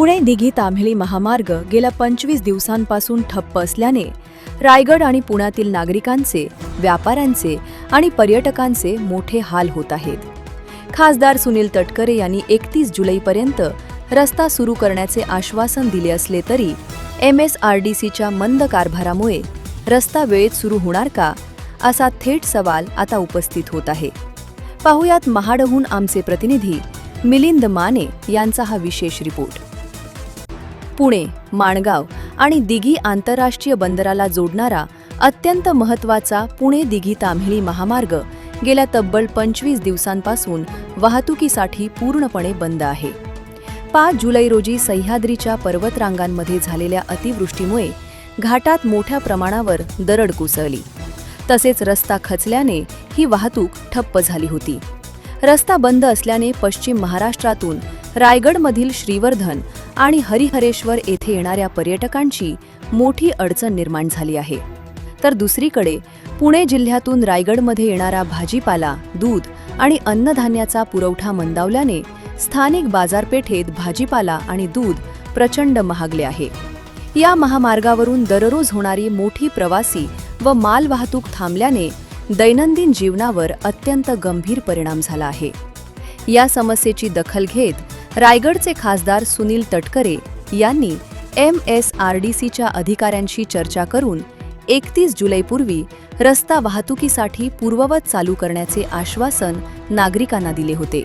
पुणे दिघी ताम्हिळी महामार्ग गेल्या 25 दिवसांपासून ठप्प असल्याने रायगड आणि पुण्यातील नागरिकांचे, व्यापाऱ्यांचे आणि पर्यटकांचे मोठे हाल होत आहेत. खासदार सुनील तटकरे यांनी 31 जुलैपर्यंत रस्ता सुरू करण्याचे आश्वासन दिले असले तरी MSRDCच्या मंद कारभारामुळे रस्ता वेळेत सुरू होणार का, असा थेट सवाल आता उपस्थित होत आहे. पाहुयात महाडहून आमचे प्रतिनिधी मिलिंद माने यांचा हा विशेष रिपोर्ट. पुणे, माणगाव आणि दिघी आंतरराष्ट्रीय बंदराला जोडणारा अत्यंत महत्त्वाचा पुणे-दिघी ताम्हिळी महामार्ग गेल्या तब्बल 25 दिवसांपासून वाहतुकीसाठी पूर्णपणे बंद आहे. 5 जुलै रोजी सह्याद्रीच्या पर्वतरांगांमध्ये झालेल्या अतिवृष्टीमुळे घाटात मोठ्या प्रमाणावर दरड कोसळली. तसेच रस्ता खचल्याने ही वाहतूक ठप्प झाली होती. रस्ता बंद असल्याने पश्चिम महाराष्ट्रातून रायगडमधील श्रीवर्धन आणि हरिहरेश्वर येथे येणाऱ्या पर्यटकांची मोठी अडचण निर्माण झाली आहे. तर दुसरीकडे पुणे जिल्ह्यातून रायगडमध्ये येणारा भाजीपाला, दूध आणि अन्नधान्याचा पुरवठा मंदावल्याने स्थानिक बाजारपेठेत भाजीपाला आणि दूध प्रचंड महागले आहे. या महामार्गावरून दररोज होणारी मोठी प्रवासी व मालवाहतूक थांबल्याने दैनंदिन जीवनावर अत्यंत गंभीर परिणाम झाला आहे. या समस्येची दखल घेत रायगडचे खासदार सुनील तटकरे यांनी MSRDCच्या अधिकाऱ्यांशी चर्चा करून 31 जुलैपूर्वी रस्ता वाहतुकीसाठी पूर्ववत चालू करण्याचे आश्वासन नागरिकांना दिले होते.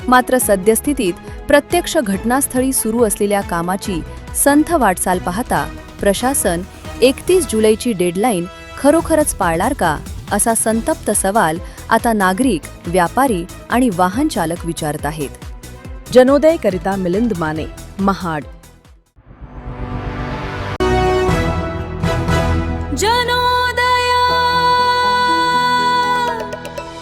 मात्र सद्यस्थितीत प्रत्यक्ष घटनास्थळी सुरू असलेल्या कामाची संथ वाटचाल पाहता प्रशासन 31 जुलैची डेडलाईन खरोखरच पाळणार का, असा संतप्त सवाल आता नागरिक, व्यापारी आणि वाहन चालक विचारत आहेत. जनोदयकरिता मिलिंद माने, महाड.